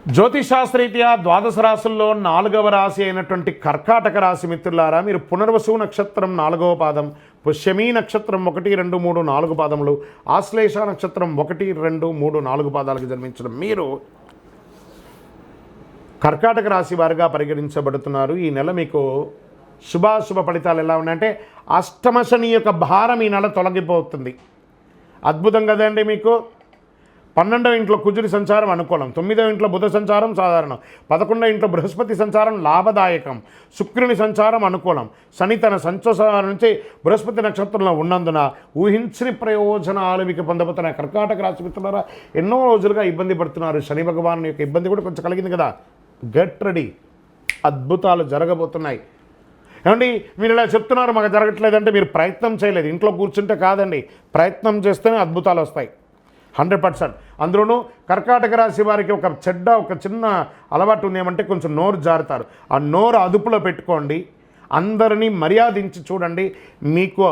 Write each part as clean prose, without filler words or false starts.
జ్యోతిషాస్త్రరీత్యా ద్వాదశ రాశుల్లో 4వ రాశి అయినటువంటి కర్కాటక రాశి మిత్రులారా, మీరు పునర్వసు నక్షత్రం 4వ పాదం, పుష్యమీ నక్షత్రం 1, 2, 3, 4 పాదములు, ఆశ్లేష నక్షత్రం 1, 2, 3, 4 పాదాలకు జన్మించిన మీరు కర్కాటక రాశి వారిగా పరిగణించబడుతున్నారు. ఈ నెల మీకు శుభాశుభ ఫలితాలు ఎలా ఉన్నాయంటే, అష్టమ శని యొక్క భారం ఈ నెల తొలగిపోతుంది. అద్భుతం కదండి. మీకు 12వ ఇంట్లో కుజుడి సంచారం అనుకూలం, 9వ ఇంట్లో బుధ సంచారం సాధారణం, 11వ ఇంట్లో బృహస్పతి సంచారం లాభదాయకం, శుక్రుని సంచారం అనుకూలం, శని తన సంచారం నుంచి బృహస్పతి నక్షత్రంలో ఉన్నందున ఊహించని ప్రయోజనాలు మీకు పొందబోతున్న కర్కాటక రాశి మిత్రులారా, ఎన్నో రోజులుగా ఇబ్బంది పడుతున్నారు. శని భగవాను యొక్క ఇబ్బంది కూడా కొంచెం కలిగింది కదా. గెట్ రెడీ, అద్భుతాలు జరగబోతున్నాయి. ఏమండి, మీరు ఇలా చెప్తున్నారు మాకు జరగట్లేదంటే మీరు ప్రయత్నం చేయలేదు. ఇంట్లో కూర్చుంటే కాదండి, ప్రయత్నం చేస్తేనే అద్భుతాలు వస్తాయి 100%. అందులోనూ కర్కాటక రాశి వారికి ఒక చిన్న అలవాటు ఉంది. ఏమంటే కొంచెం నోరు జారుతారు. ఆ నోరు అదుపులో పెట్టుకోండి. అందరినీ మర్యాదించి చూడండి. మీకు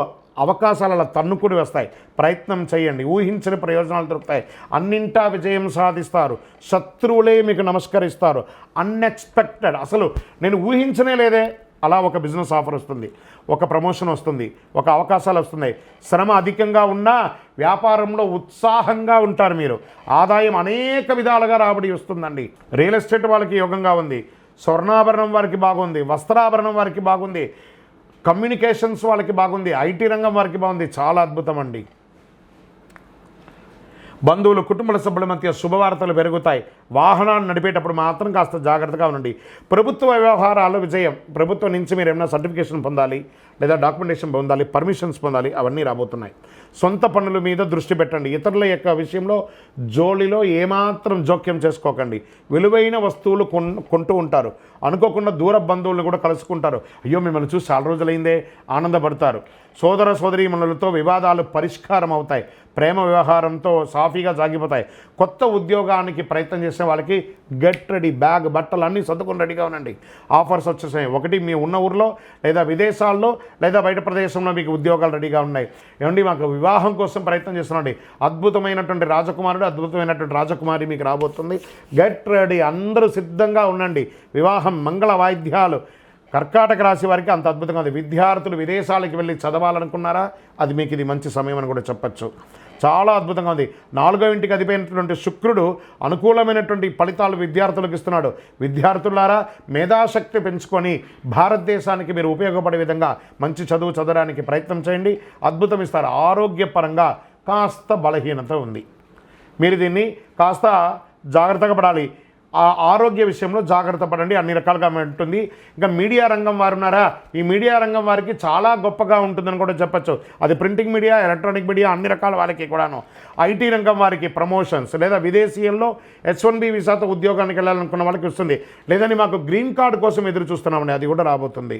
అవకాశాలు అలా తన్నుకుని వస్తాయి. ప్రయత్నం చేయండి, ఊహించని ప్రయోజనాలు దొరుకుతాయి. అన్నింటా విజయం సాధిస్తారు. శత్రువులే మీకు నమస్కరిస్తారు. అన్ఎక్స్పెక్టెడ్, అసలు నేను ఊహించనే లేదే, అలా ఒక బిజినెస్ ఆఫర్ వస్తుంది, ఒక ప్రమోషన్ వస్తుంది, ఒక అవకాశాలు వస్తున్నాయి. శ్రమ అధికంగా ఉన్నా వ్యాపారంలో ఉత్సాహంగా ఉంటారు మీరు. ఆదాయం అనేక విధాలుగా రాబడి వస్తుందండి. రియల్ ఎస్టేట్ వాళ్ళకి యోగంగా ఉంది, స్వర్ణాభరణం వారికి బాగుంది, వస్త్రాభరణం వారికి బాగుంది, కమ్యూనికేషన్స్ వాళ్ళకి బాగుంది, ఐటీ రంగం వారికి బాగుంది. చాలా అద్భుతం అండి. బంధువులు, కుటుంబ సభ్యుల మధ్య శుభవార్తలు పెరుగుతాయి. వాహనాన్ని నడిపేటప్పుడు మాత్రం కాస్త జాగ్రత్తగా ఉండండి. ప్రభుత్వ వ్యవహారాలు విజయం. ప్రభుత్వం నుంచి మీరు ఏమైనా సర్టిఫికేషన్ పొందాలి, లేదా డాక్యుమెంటేషన్ పొందాలి, పర్మిషన్స్ పొందాలి, అవన్నీ రాబోతున్నాయి. సొంత పనుల మీద దృష్టి పెట్టండి. ఇతరుల యొక్క విషయంలో జోలిలో ఏమాత్రం జోక్యం చేసుకోకండి. విలువైన వస్తువులు కొంటూ ఉంటారు. అనుకోకుండా దూర బంధువులను కూడా కలుసుకుంటారు. అయ్యో మిమ్మల్ని చూసి చాలా రోజులైందే, ఆనందపడతారు. సోదర సోదరీమణులతో వివాదాలు పరిష్కారం అవుతాయి. ప్రేమ వ్యవహారంతో సాఫీగా సాగిపోతాయి. కొత్త ఉద్యోగానికి ప్రయత్నం చేసే వాళ్ళకి గెట్ రెడీ, బ్యాగ్, బట్టలు అన్నీ సర్దుకొని రెడీగా ఉండండి. ఆఫర్స్ వచ్చేసాయి. ఒకటి మీ ఉన్న ఊరిలో లేదా విదేశాల్లో లేదా బయట ప్రదేశంలో మీకు ఉద్యోగాలు రెడీగా ఉన్నాయి. ఏమండి, మాకు వివాహం కోసం ప్రయత్నం చేస్తున్నాండి. అద్భుతమైనటువంటి రాజకుమారుడు, అద్భుతమైనటువంటి రాజకుమారి మీకు రాబోతుంది. గెట్ రెడీ, అందరూ సిద్ధంగా ఉండండి. వివాహం, మంగళ వాయిద్యాలు. కర్కాటక రాశి వారికి అంత అద్భుతంగా ఉంది. విద్యార్థులు విదేశాలకు వెళ్ళి చదవాలనుకున్నారా, అది మీకు ఇది మంచి సమయం అని కూడా చెప్పచ్చు. చాలా అద్భుతంగా ఉంది. 4వ ఇంటికి అధిపైనటువంటి శుక్రుడు అనుకూలమైనటువంటి ఫలితాలు విద్యార్థులకు ఇస్తున్నాడు. విద్యార్థులారా, మేధాశక్తి పెంచుకొని భారతదేశానికి మీరు ఉపయోగపడే విధంగా మంచి చదువు చదవడానికి ప్రయత్నం చేయండి. అద్భుతం ఇస్తారు. ఆరోగ్యపరంగా కాస్త బలహీనత ఉంది. మీరు దీన్ని కాస్త జాగ్రత్తగా పడాలి. ఆ ఆరోగ్య విషయంలో జాగ్రత్త పడండి. అన్ని రకాలుగా ఉంటుంది. ఇంకా మీడియా రంగం వారు ఉన్నారా, ఈ మీడియా రంగం వారికి చాలా గొప్పగా ఉంటుందని కూడా చెప్పచ్చు. అది ప్రింటింగ్ మీడియా, ఎలక్ట్రానిక్ మీడియా, అన్ని రకాల వారికి కూడాను. ఐటీ రంగం వారికి ప్రమోషన్స్, లేదా విదేశీయంలో H1B వీసాతో ఉద్యోగానికి వెళ్ళాలనుకున్న వాళ్ళకి వస్తుంది. లేదని మాకు గ్రీన్ కార్డు కోసం ఎదురు చూస్తున్నామండి, అది కూడా రాబోతుంది.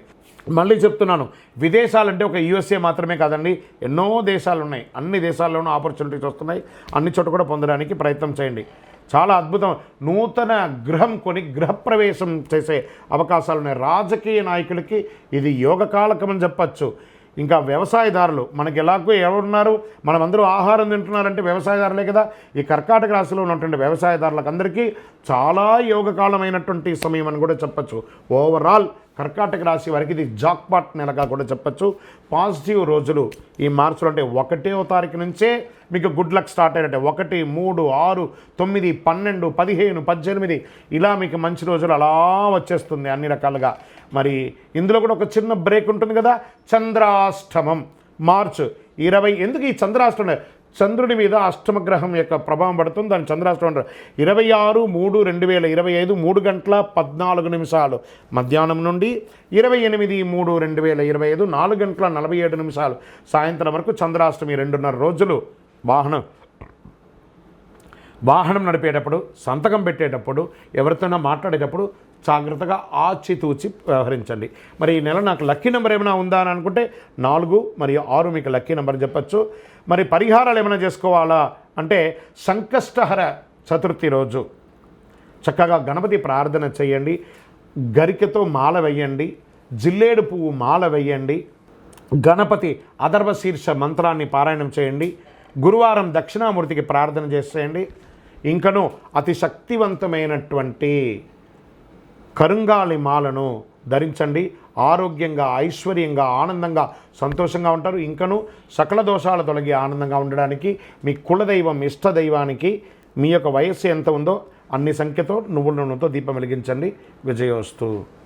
మళ్ళీ చెప్తున్నాను, విదేశాలంటే ఒక USA మాత్రమే కాదండి, ఎన్నో దేశాలు ఉన్నాయి. అన్ని దేశాల్లోనూ ఆపర్చునిటీస్ వస్తున్నాయి. అన్ని చోట కూడా పొందడానికి ప్రయత్నం చేయండి. చాలా అద్భుతం. నూతన గృహం కొని గృహప్రవేశం చేసే అవకాశాలు ఉన్నాయి. రాజకీయ నాయకులకి ఇది యోగకాలకం అని చెప్పచ్చు. ఇంకా వ్యవసాయదారులు, మనకి ఎలాగో ఎవరున్నారు, మనమందరూ ఆహారం తింటున్నారంటే వ్యవసాయదారులే కదా. ఈ కర్కాటక రాశిలో ఉన్నటువంటి వ్యవసాయదారులకు అందరికీ చాలా యోగకాలమైనటువంటి సమయం అని కూడా చెప్పచ్చు. ఓవరాల్ కర్కాటక రాశి వారికి ఇది జాక్పాట్ నెలగా కూడా చెప్పచ్చు. పాజిటివ్ రోజులు ఈ మార్చిలో, అంటే 1వ తారీఖు నుంచే మీకు గుడ్ లక్ స్టార్ట్ అయినట్టే. 1, 3, 6, 9, 12, 15, 18 ఇలా మీకు మంచి రోజులు అలా వచ్చేస్తుంది అన్ని రకాలుగా. మరి ఇందులో కూడా ఒక చిన్న బ్రేక్ ఉంటుంది కదా. చంద్రాష్టమం మార్చ్ 20. ఎందుకు ఈ చంద్రాష్టమం? చంద్రుడి మీద అష్టమ గ్రహం యొక్క ప్రభావం పడుతుంది. దాని చంద్రాష్టమం 26/3/2025 3 గంటల 14 నిమిషాలు మధ్యాహ్నం నుండి 28/3/2025 4 గంటల 47 నిమిషాలు సాయంత్రం వరకు చంద్రాష్టమి. 2.5 రోజులు వాహనం నడిపేటప్పుడు, సంతకం పెట్టేటప్పుడు, ఎవరితోనైనా మాట్లాడేటప్పుడు జాగ్రత్తగా ఆచితూచి వ్యవహరించండి. మరి ఈ నెల నాకు లక్కీ నెంబర్ ఏమైనా ఉందా అని అనుకుంటే 4 మరియు 6 మీకు లక్కీ నెంబర్ చెప్పచ్చు. మరి పరిహారాలు ఏమైనా చేసుకోవాలా అంటే, సంకష్టహర చతుర్థి రోజు చక్కగా గణపతి ప్రార్థన చేయండి. గరికతో మాల వేయండి, జిల్లేడు పువ్వు మాల వేయండి, గణపతి అథర్వ శీర్ష మంత్రాన్ని పారాయణం చేయండి. గురువారం దక్షిణామూర్తికి ప్రార్థన చేసేయండి. ఇంకను అతి శక్తివంతమైనటువంటి కరుంగాలి మాలను ధరించండి. ఆరోగ్యంగా, ఐశ్వర్యంగా, ఆనందంగా, సంతోషంగా ఉంటారు. ఇంకను సకల దోషాలు తొలగి ఆనందంగా ఉండడానికి మీ కులదైవం, ఇష్టదైవానికి మీ యొక్క వయస్సు ఎంత ఉందో అన్ని సంఖ్యతో నువ్వుల నూనెతో దీపం వెలిగించండి. విజయోస్తు.